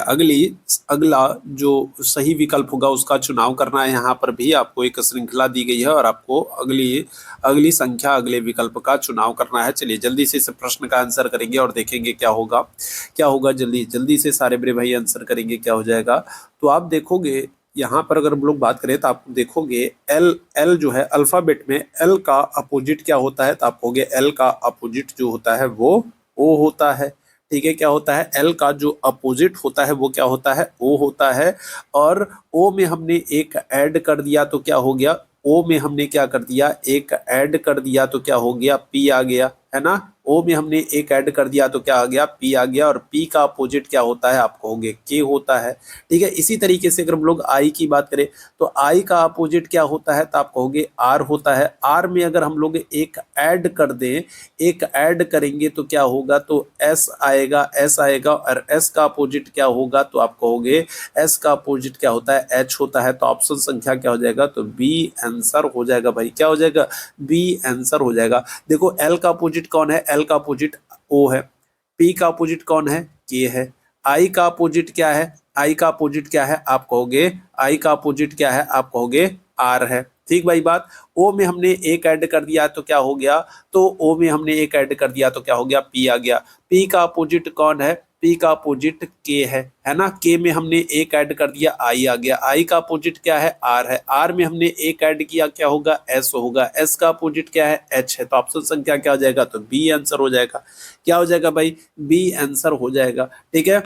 अगला जो सही विकल्प होगा उसका चुनाव करना है। यहाँ पर भी आपको एक श्रृंखला दी गई है और आपको अगली संख्या, अगले विकल्प का चुनाव करना है। चलिए जल्दी से इस प्रश्न का आंसर करेंगे और देखेंगे क्या होगा। जल्दी से सारे मेरे भाई आंसर करेंगे, क्या हो जाएगा। तो आप देखोगे यहाँ पर अगर हम लोग बात करें तो आप देखोगे एल एल जो है अल्फाबेट में एल का अपोजिट क्या होता है, तो आप कहोगे एल का अपोजिट जो होता है वो ओ होता है। ठीक है, क्या होता है, एल का जो अपोजिट होता है वो क्या होता है, ओ होता है। और ओ में हमने एक ऐड कर दिया तो क्या हो गया, ओ में हमने क्या कर दिया, एक ऐड कर दिया तो क्या हो गया, पी आ गया, है ना। ओ में हमने एक ऐड कर दिया तो क्या आ गया, पी आ गया। और पी का अपोजिट क्या होता है, आप कहोगे के होता है। ठीक है, इसी तरीके से अगर हम लोग आई की बात करें तो आई का अपोजिट क्या होता है, तो आप कहोगे आर होता है। आर में अगर हम लोग एक ऐड कर दें, एक ऐड करेंगे तो क्या होगा, तो एस आएगा, एस आएगा। और एस का अपोजिट क्या होगा, तो आप कहोगे एस का अपोजिट क्या होता है, एच होता है। तो ऑप्शन संख्या क्या हो जाएगा, तो बी आंसर हो जाएगा भाई, क्या हो जाएगा, बी आंसर हो जाएगा। देखो एल का अपोजिट कौन है, एल का अपोजिट ओ है। पी का अपोजिट कौन है, के है। आई का अपोजिट क्या है, आई का अपोजिट क्या है, आप कहोगे आई का अपोजिट क्या है, आप कहोगे आर है। ठीक भाई बात। ओ में हमने एक ऐड कर दिया तो क्या हो गया, तो ओ में हमने एक ऐड कर दिया तो क्या हो गया, पी आ गया। पी का अपोजिट कौन है, पी का अपोजिट के है ना। के में हमने एक ऐड कर दिया, आई आ गया। आई का अपोजिट क्या है, आर है। आर में हमने एक ऐड किया, क्या होगा, एस होगा। एस का अपोजिट क्या है, एच है। तो ऑप्शन संख्या क्या हो जाएगा, तो बी आंसर हो जाएगा। क्या हो जाएगा भाई, बी आंसर हो जाएगा। ठीक है,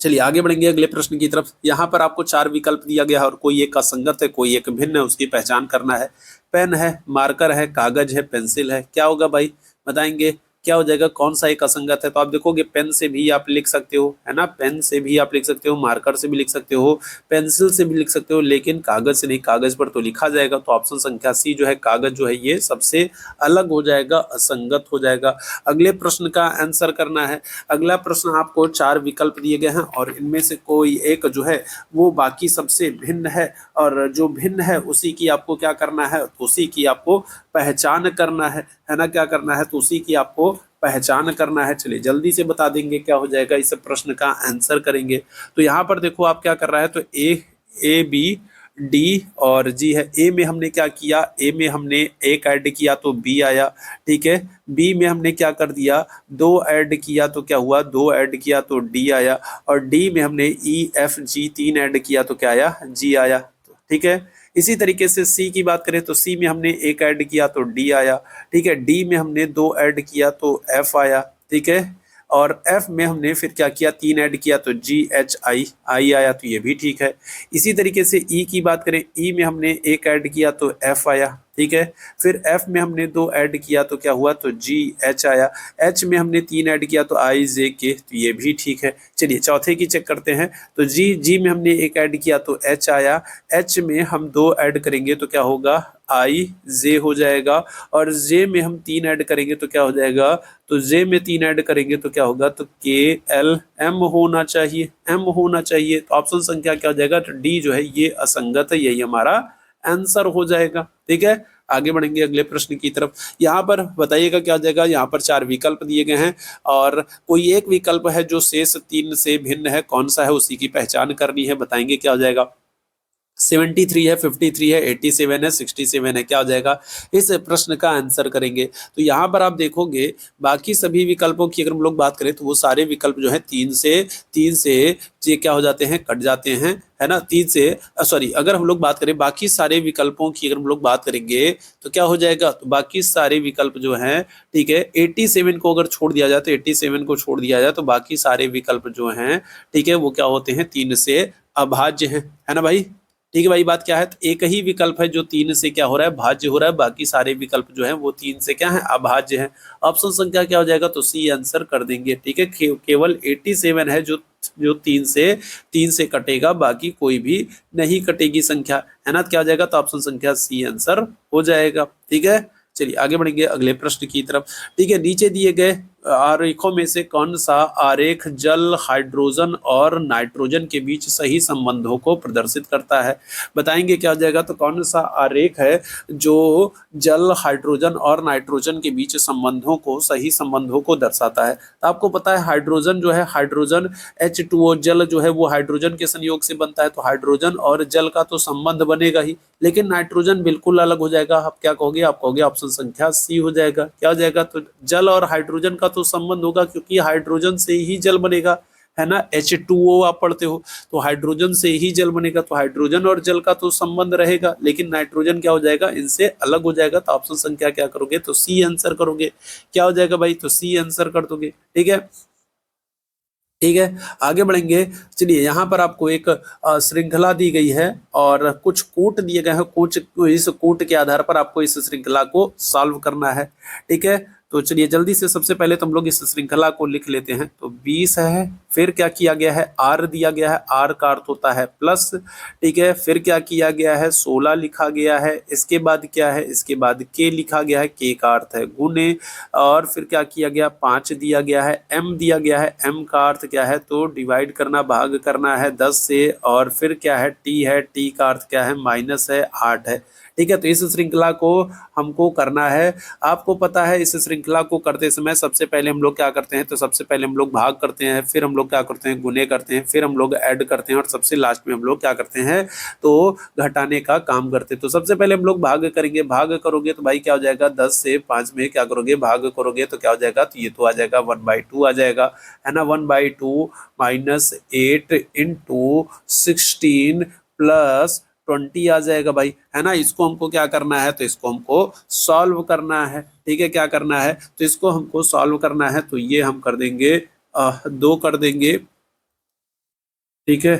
चलिए आगे बढ़ेंगे अगले प्रश्न की तरफ। यहाँ पर आपको चार विकल्प दिया गया है और कोई एक असंगत है, कोई एक भिन्न है, उसकी पहचान करना है। पेन है, मार्कर है, कागज है, पेंसिल है, क्या होगा भाई, बताएंगे क्या हो जाएगा, कौन सा एक असंगत है। तो आप देखोगे पेन से भी आप लिख सकते हो, है ना, पेन से भी आप लिख सकते हो, मार्कर से भी लिख सकते हो, पेंसिल से भी लिख सकते हो, लेकिन कागज से नहीं, कागज पर तो लिखा जाएगा। तो ऑप्शन संख्या सी जो है कागज जो है ये सबसे अलग हो जाएगा, असंगत हो जाएगा। अगले प्रश्न का आंसर करना है। अगला प्रश्न आपको चार विकल्प दिए गए हैं और इनमें से कोई एक जो है वो बाकी सबसे भिन्न है, और जो भिन्न है उसी की आपको क्या करना है, उसी की आपको पहचान करना है ना, क्या करना है, तो उसी की आपको पहचान करना है। चलिए जल्दी से बता देंगे क्या हो जाएगा, इस प्रश्न का आंसर करेंगे। तो यहाँ पर देखो आप क्या कर रहा है, तो ए बी डी और जी है। ए में हमने क्या किया, ए में हमने एक ऐड किया तो बी आया। ठीक है, बी में हमने क्या कर दिया, दो ऐड किया तो क्या हुआ, दो ऐड किया तो डी आया। और डी में हमने ई एफ जी तीन ऐड किया तो क्या आया, जी आया। ठीक है, इसी तरीके से सी की बात करें तो सी में हमने एक ऐड किया तो डी आया। ठीक है, डी में हमने दो ऐड किया तो एफ आया। ठीक है, और एफ में हमने फिर क्या किया, तीन ऐड किया तो जी एच आई आई आया, तो ये भी ठीक है। इसी तरीके से ई की बात करें, ई में हमने एक ऐड किया तो एफ आया। ठीक है, फिर एफ में हमने दो ऐड किया तो क्या हुआ, तो जी एच आया। एच में हमने तीन ऐड किया तो आई जे के, तो ये भी ठीक है। चलिए चौथे की चेक करते हैं। तो जी में हमने एक ऐड किया तो एच आया। एच में हम दो ऐड करेंगे तो क्या होगा, आई जे हो जाएगा। और जे में हम तीन ऐड करेंगे तो क्या हो जाएगा, तो जे में तीन ऐड करेंगे तो क्या होगा, तो के एल एम होना चाहिए, एम होना चाहिए। तो ऑप्शन संख्या क्या हो जाएगा, तो डी जो है ये असंगत है, यही हमारा आंसर हो जाएगा। ठीक है, आगे बढ़ेंगे अगले प्रश्न की तरफ। यहाँ पर बताइएगा क्या हो जाएगा, यहाँ पर चार विकल्प दिए गए हैं और कोई एक विकल्प है जो शेष तीन से भिन्न है, कौन सा है उसी की पहचान करनी है, बताएंगे क्या हो जाएगा। 73 है, 53 है, 87 है, 67 है, क्या हो जाएगा, इस प्रश्न का आंसर करेंगे। तो यहाँ पर आप देखोगे बाकी सभी विकल्पों की अगर हम लोग बात करें तो वो सारे विकल्प जो है तीन से ये क्या हो जाते हैं, कट जाते हैं, है ना। तीन से सॉरी, अगर हम लोग बात करें बाकी सारे विकल्पों की अगर हम लोग बात करेंगे तो क्या हो जाएगा, तो बाकी सारे विकल्प जो हैं, ठीक है, 87 को अगर छोड़ दिया जाए तो 87 को छोड़ दिया जाए तो बाकी सारे विकल्प जो हैं, ठीक है, वो क्या होते हैं, तीन से अभाज्य है ना भाई। ठीक है भाई, बात क्या है, तो एक ही विकल्प है जो तीन से क्या हो रहा है, भाज्य हो रहा है, बाकी सारे विकल्प जो है वो तीन से क्या है, अभाज्य है। ऑप्शन संख्या क्या हो जाएगा, तो सी आंसर कर देंगे। ठीक है, केवल 87 है जो तीन से कटेगा, बाकी कोई भी नहीं कटेगी संख्या, है ना। क्या हो जाएगा, तो ऑप्शन संख्या सी आंसर हो जाएगा। ठीक है, चलिए आगे बढ़ेंगे अगले प्रश्न की तरफ। ठीक है, नीचे दिए गए आरेखों में से कौन सा आरेख जल, हाइड्रोजन और नाइट्रोजन के बीच सही संबंधों को प्रदर्शित करता है, बताएंगे क्या हो जाएगा। तो कौन सा आरेख है जो जल, हाइड्रोजन और नाइट्रोजन के बीच संबंधों को, सही संबंधों को दर्शाता है। तो आपको पता है हाइड्रोजन जो है, हाइड्रोजन H2O जल जो है वो हाइड्रोजन के संयोग से बनता है, तो हाइड्रोजन और जल का तो संबंध बनेगा ही, लेकिन नाइट्रोजन बिल्कुल अलग हो जाएगा। आप क्या कहोगे, आप कहोगे ऑप्शन संख्या सी हो जाएगा। क्या हो जाएगा, तो जल और हाइड्रोजन का तो संबंध होगा क्योंकि हाइड्रोजन से ही जल बनेगा, है ना, H2O आप पढ़ते हो, तो हाइड्रोजन से ही जल बनेगा, तो हाइड्रोजन और जल का तो संबंध रहेगा, लेकिन नाइट्रोजन क्या हो जाएगा, इनसे अलग हो जाएगा। तो ऑप्शन संख्या क्या करोगे, तो सी आंसर करोगे। क्या हो जाएगा भाई, तो सी आंसर कर दोगे। ठीक है, ठीक है, आगे बढ़ेंगे। चलिए, यहाँ पर आपको एक श्रृंखला दी गई है और कुछ कोट दिए गए हैं। कुछ इस कोट के आधार पर आपको इस श्रृंखला को सॉल्व करना है। ठीक है, तो चलिए जल्दी से सबसे पहले तो हम लोग इस श्रृंखला को लिख लेते हैं। तो 20 है, फिर क्या किया गया है, आर दिया गया है, आर का अर्थ होता है प्लस। ठीक है, फिर क्या किया गया है, 16 लिखा गया है। इसके बाद क्या है, इसके बाद के लिखा गया है, के का अर्थ है गुने। और फिर क्या किया गया, 5 दिया गया है, एम दिया गया है, एम का अर्थ क्या है, तो डिवाइड करना, भाग करना है 10 से। और फिर क्या है, टी है, टी का अर्थ क्या है, माइनस है, 8 है। ठीक है, तो इस श्रृंखला को हमको करना है। आपको पता है इस श्रृंखला को करते समय सबसे पहले हम लोग क्या करते हैं, तो सबसे पहले हम लोग भाग करते हैं, फिर हम लोग क्या करते हैं, गुने करते हैं, फिर हम लोग ऐड करते हैं, और सबसे लास्ट में हम लोग क्या करते हैं, तो घटाने का काम करते हैं। तो सबसे पहले हम लोग भाग करेंगे। भाग करोगे तो भाई क्या हो जाएगा, 10 से 5 में क्या करोगे, भाग करोगे तो क्या हो जाएगा, तो ये तो आ जाएगा 1/2 आ जाएगा, है ना। 1/2 माइनस 8 इंटू 16 प्लस 20 आ जाएगा भाई, है ना। इसको हमको क्या करना है, तो इसको हमको सॉल्व करना है। ठीक है, क्या करना है, तो इसको हमको सॉल्व करना है। तो ये हम कर देंगे 2 कर देंगे। ठीक है,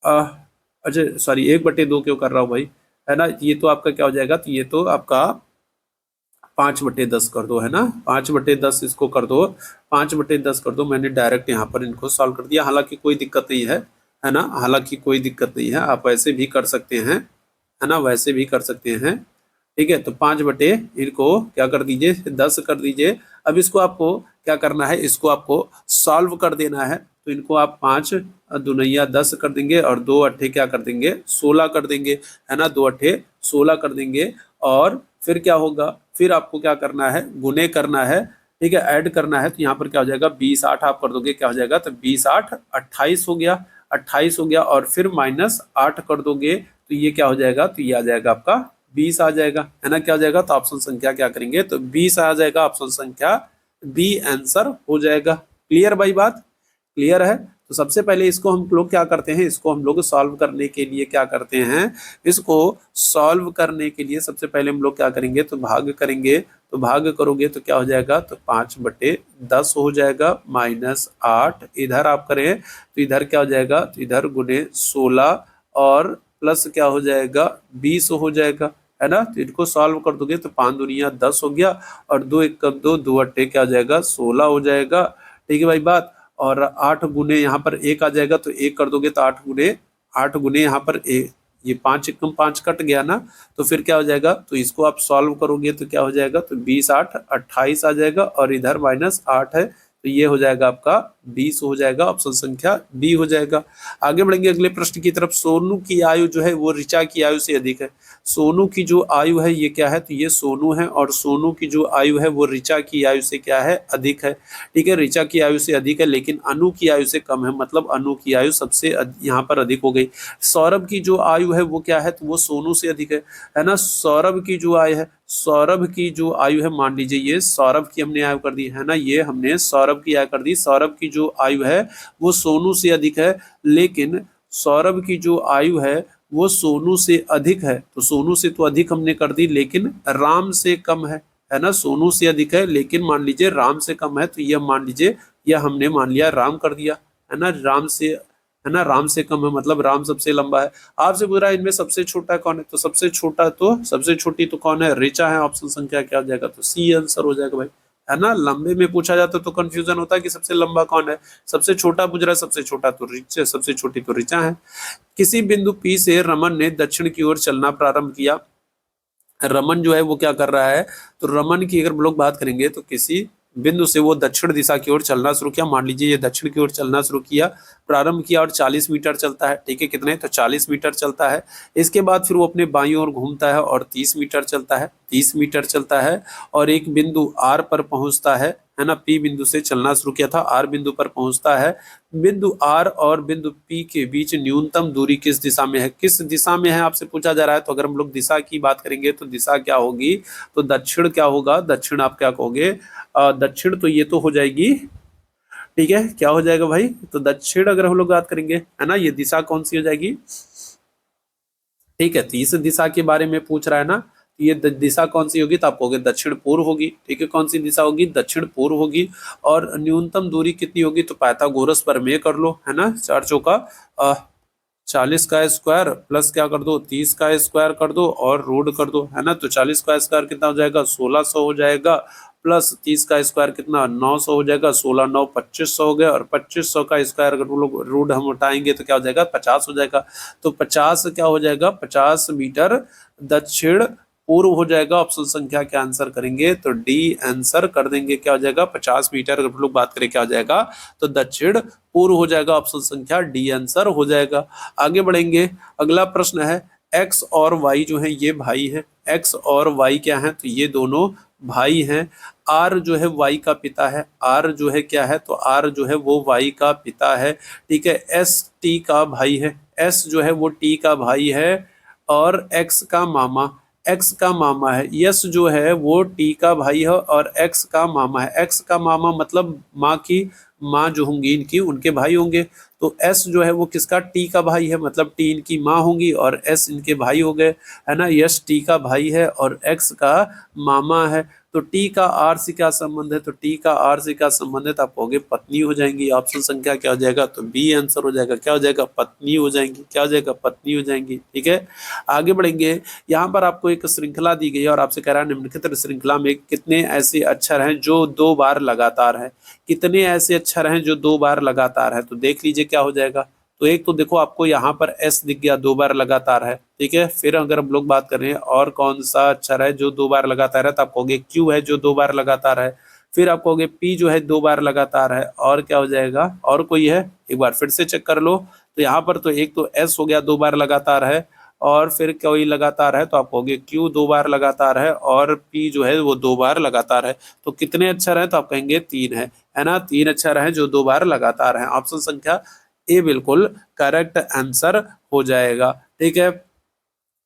अच्छा सॉरी, 1/2 क्यों कर रहा हूँ भाई, है ना। ये तो आपका क्या हो जाएगा, तो ये तो आपका 5/10 कर दो, है ना। 5/10 इसको कर दो, 5/10 कर दो। मैंने डायरेक्ट यहाँ पर इनको सॉल्व कर दिया, हालांकि कोई दिक्कत नहीं है ना, हालांकि कोई दिक्कत नहीं है, आप वैसे भी कर सकते हैं, है ना, वैसे भी कर सकते हैं। ठीक है, तो 5 इनको क्या कर दीजिए, 10 कर दीजिए। अब इसको आपको क्या करना है, इसको आपको सॉल्व कर देना है। तो इनको आप 5 दूनिया 10 कर देंगे, और 2 अट्ठे क्या कर देंगे, 16 कर देंगे, है ना। 2 अट्ठे 16 कर देंगे, और फिर क्या होगा, फिर आपको क्या करना है, गुने करना है। ठीक है, ऐड करना है। तो यहाँ पर क्या हो जाएगा, 20 8 आप कर दोगे, क्या हो जाएगा, तो 20 8 28 हो गया, 28 हो गया। और फिर माइनस 8 कर दोगे, तो ये क्या हो जाएगा, तो ये आ जाएगा आपका 20 आ जाएगा, है ना। क्या हो जाएगा, तो ऑप्शन संख्या क्या करेंगे, तो 20 आ जाएगा, ऑप्शन संख्या बी आंसर हो जाएगा। क्लियर भाई, बात क्लियर है। तो सबसे पहले इसको हम लोग क्या करते हैं, इसको हम लोग सॉल्व करने के लिए क्या करते हैं, इसको सॉल्व करने के लिए सबसे पहले हम लोग क्या करेंगे, तो भाग करेंगे। तो भाग करोगे तो क्या हो जाएगा, तो 5/10 हो जाएगा, माइनस 8 इधर आप करें तो इधर क्या हो जाएगा, तो इधर गुने 16 और प्लस क्या हो जाएगा, 20 हो जाएगा, है ना। तो इनको सॉल्व कर दोगे तो 5 दूनिया 10 हो गया, और 2 1 2 2 अट्ठे क्या हो जाएगा, 16 हो जाएगा। ठीक है भाई, बात। और 8 गुने यहाँ पर 1 आ जाएगा, तो 1 कर दोगे तो 8 गुने यहाँ पर ये 5 एकम 5 कट गया ना, तो फिर क्या हो जाएगा, तो इसको आप सॉल्व करोगे तो क्या हो जाएगा, तो 20 8 28 आ जाएगा, और इधर माइनस 8 है, तो ये हो जाएगा आपका 20 हो जाएगा, ऑप्शन संख्या बी हो जाएगा। आगे बढ़ेंगे अगले प्रश्न की तरफ। सोनू की आयु जो है वो ऋचा की आयु से अधिक है। सोनू की जो आयु है ये क्या है, तो ये सोनू है, और सोनू की जो आयु है वो ऋचा की आयु से क्या है, अधिक है। ठीक है, ऋचा की आयु से अधिक है, लेकिन अनु की आयु से कम है, मतलब अनु की आयु सबसे यहाँ पर अधिक हो गई। सौरभ की जो आयु है वो क्या है, तो वो सोनू से अधिक है ना। सौरभ की जो आयु है, सौरभ की जो आयु है, मान लीजिए ये सौरभ की हमने आयु कर दी, है ना, ये हमने सौरभ की आयु कर दी। सौरभ की जो आयु है वो सोनू से अधिक है, लेकिन सौरभ की जो आयु है वो सोनू से अधिक है। तो सोनू से तो अधिक हमने कर दी, लेकिन राम से कम है ना। सोनू से अधिक है, लेकिन मान लीजिए राम से कम है, तो यह मान लीजिए यह हमने मान लिया राम कर दिया, है ना। राम से, है ना, राम से कम है, मतलब राम सबसे लंबा है। आपसे पूछ रहा है इनमें सबसे छोटा कौन है, तो सबसे छोटा तो सबसे छोटी तो कौन है, ऋचा है। ऑप्शन संख्या क्या हो जाएगा, तो सी आंसर हो जाएगा भाई, है ना। लंबे में पूछा जाता तो कंफ्यूजन होता है कि सबसे लंबा कौन है, सबसे छोटा पूछ रहा है, सबसे छोटा तो ऋचा, सबसे छोटी तो ऋचा है। किसी बिंदु पी से रमन ने दक्षिण की ओर चलना प्रारंभ किया। रमन जो है वो क्या कर रहा है, तो रमन की अगर हम लोग बात करेंगे तो किसी बिंदु से वो दक्षिण दिशा की ओर चलना शुरू किया। मान लीजिए ये दक्षिण की ओर चलना शुरू किया, प्रारंभ किया, और 40 मीटर चलता है। ठीक है, कितने, तो 40 मीटर चलता है। इसके बाद फिर वो अपने बाईं ओर घूमता है और 30 मीटर चलता है, 30 मीटर चलता है, और एक बिंदु आर पर पहुंचता है ना। पी बिंदु से चलना शुरू किया था, आर बिंदु पर पहुंचता है। बिंदु आर और बिंदु पी के बीच न्यूनतम दूरी किस दिशा में है, किस दिशा में है आपसे पूछा जा रहा है। तो अगर हम लोग दिशा की बात करेंगे तो दिशा क्या होगी, तो दक्षिण क्या होगा, दक्षिण आप क्या कहोगे, दक्षिण तो ये तो हो जाएगी, ठीक है, क्या हो जाएगा भाई, तो दक्षिण अगर हम लोग बात करेंगे, है ना, ये दिशा कौन सी हो जाएगी। ठीक है, तो इस दिशा के बारे में पूछ रहा है ना, ये दिशा कौन सी होगी, तो आप कहोगे दक्षिण पूर्व होगी। ठीक है, कौन सी दिशा होगी, दक्षिण पूर्व होगी। और न्यूनतम दूरी कितनी होगी, तो पाइथागोरस प्रमेय कर लो, है ना, 4 चौका 40 का स्क्वायर प्लस क्या कर दो, 30 का स्क्वायर कर दो और रूट कर दो, है ना। तो 40 का स्क्वायर कितना हो जाएगा, 1600 हो जाएगा, प्लस 30 का स्क्वायर कितना, 900 हो जाएगा, 16 9 2500 हो गया, और 2500 का स्क्वायर अगर वो लोग रूट हम उठाएंगे तो क्या हो जाएगा, 50 हो जाएगा। तो 50 क्या हो जाएगा, 50 मीटर दक्षिण पूर्व हो जाएगा। ऑप्शन संख्या क्या आंसर करेंगे, तो डी आंसर कर देंगे। क्या हो जाएगा, 50 मीटर अगर लोग बात करें क्या हो जाएगा, तो दक्षिण पूर्व हो जाएगा। ऑप्शन संख्या डी आंसर हो जाएगा। आगे बढ़ेंगे, अगला प्रश्न है, एक्स और वाई जो है ये भाई है। एक्स और वाई क्या है, तो ये दोनों भाई हैं। आर जो है वाई का पिता है, आर जो है क्या है, तो आर जो है वो वाई का पिता है। ठीक है, एस टी का भाई है, एस जो है वो टी का भाई है, और एक्स का मामा, एक्स का मामा है। यस जो है वो टी का भाई है और एक्स का मामा है। एक्स का मामा मतलब माँ की माँ जो होंगी इनकी, उनके भाई होंगे। तो एस जो है वो किसका, टी का भाई है, मतलब टी इनकी माँ होंगी और एस इनके भाई हो गए, है ना। यस टी का भाई है और एक्स का मामा है। तो टी का आर से क्या संबंध है, तो टी का आर से क्या संबंध है, तो आप कहोगे पत्नी हो जाएंगी। ऑप्शन संख्या क्या हो जाएगा, तो बी आंसर हो जाएगा। क्या हो जाएगा, पत्नी हो जाएंगी। क्या हो जाएगा, पत्नी हो जाएंगी। ठीक है, आगे बढ़ेंगे। यहाँ पर आपको एक श्रृंखला दी गई है और आपसे कह रहा है निम्नलिखित श्रृंखला में कितने ऐसे अक्षर हैं जो 2 बार लगातार है। कितने ऐसे अक्षर हैं जो 2 बार लगातार है, तो देख लीजिए क्या हो जाएगा। तो एक तो देखो आपको यहाँ पर एस दिख गया, 2 बार लगातार है। ठीक है, फिर अगर हम लोग बात करें और कौन सा अक्षर है जो 2 बार लगातार है, तो आप कहोगे क्यू है जो 2 बार लगातार है। फिर आप कहोगे पी जो है 2 बार लगातार है, और क्या हो जाएगा, और कोई है, एक बार फिर से चेक कर लो। तो यहाँ पर तो एक तो एस हो गया 2 बार लगातार है, और फिर कोई लगातार है, तो आप कहोगे क्यू 2 बार लगातार है, और पी जो है वो 2 बार लगातार है। तो कितने अक्षर हैं, तो आप कहेंगे 3 है ना। 3 अक्षर हैं जो 2 बार लगातार हैं। ऑप्शन संख्या ए बिल्कुल करेक्ट आंसर हो जाएगा। ठीक है,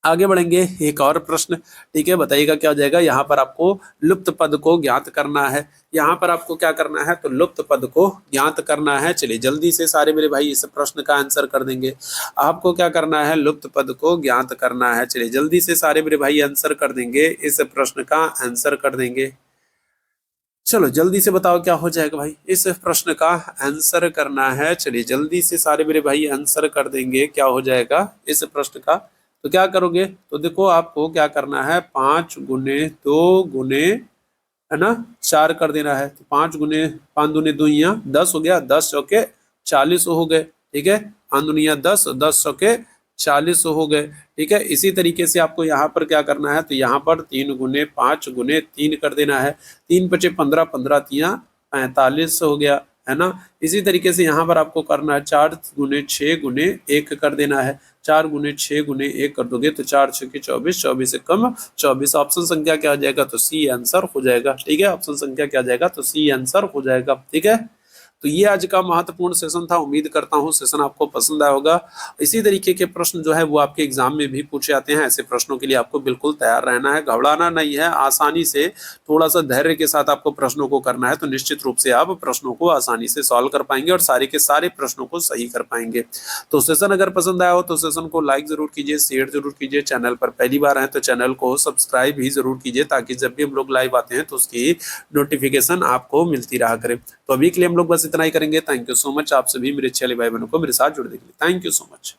आगे बढ़ेंगे, एक और प्रश्न। ठीक है, बताइएगा क्या हो जाएगा। यहाँ पर आपको लुप्त पद को ज्ञात करना है। यहाँ पर आपको क्या करना है, तो लुप्त पद को ज्ञात करना है। चलिए जल्दी से सारे मेरे भाई इस प्रश्न का आंसर कर देंगे। आपको क्या करना है, लुप्त पद को ज्ञात करना है। चलिए जल्दी से सारे मेरे भाई आंसर कर देंगे, इस प्रश्न का आंसर कर देंगे। चलो जल्दी से बताओ क्या हो जाएगा भाई, इस प्रश्न का आंसर करना है। चलिए जल्दी से सारे मेरे भाई आंसर कर देंगे, क्या हो जाएगा इस प्रश्न का। तो क्या करोगे, तो देखो आपको क्या करना है, 5 गुने 2 गुने, है ना, 4 कर देना है। तो 5 गुने 5 दूने 2 यहाँ 10 हो गया, 10 चौके 40 हो गए। ठीक है, 5 दुनिया 10, 10 चौके 40 हो गए। ठीक है, इसी तरीके से आपको यहाँ पर क्या करना है, तो यहाँ पर 3 गुने 5 गुने 3 कर देना है। 3 बचे 15, 15 तिया 45 हो गया, है ना। इसी तरीके से यहाँ पर आपको करना है 4 गुने 6 गुने 1 कर देना है। 4 गुने 6 गुने 1 कर दोगे तो 4 6 24, 24 से कम 24। ऑप्शन संख्या क्या हो जाएगा, तो सी आंसर हो जाएगा। ठीक है, ऑप्शन संख्या क्या आ जाएगा, तो सी आंसर हो जाएगा। ठीक है, तो ये आज का महत्वपूर्ण सेशन था। उम्मीद करता हूँ सेशन आपको पसंद आया होगा। इसी तरीके के प्रश्न जो है वो आपके एग्जाम में भी पूछे जाते हैं। ऐसे प्रश्नों के लिए आपको बिल्कुल तैयार रहना है, घबराना नहीं है। आसानी से थोड़ा सा धैर्य के साथ आपको प्रश्नों को करना है, तो निश्चित रूप से आप प्रश्नों को आसानी से सॉल्व कर पाएंगे और सारे के सारे प्रश्नों को सही कर पाएंगे। तो सेशन अगर पसंद आया हो तो सेशन को लाइक जरूर कीजिए, शेयर जरूर कीजिए। चैनल पर पहली बार आए तो चैनल को सब्सक्राइब भी जरूर कीजिए, ताकि जब भी हम लोग लाइव आते हैं तो उसकी नोटिफिकेशन आपको मिलती रहा करे। तो अभी के लिए हम लोग बस इतना ही करेंगे। थैंक यू सो मच, आप सभी मेरे अच्छे भाई बहनों को मेरे साथ जुड़ने के लिए। Thank you so much.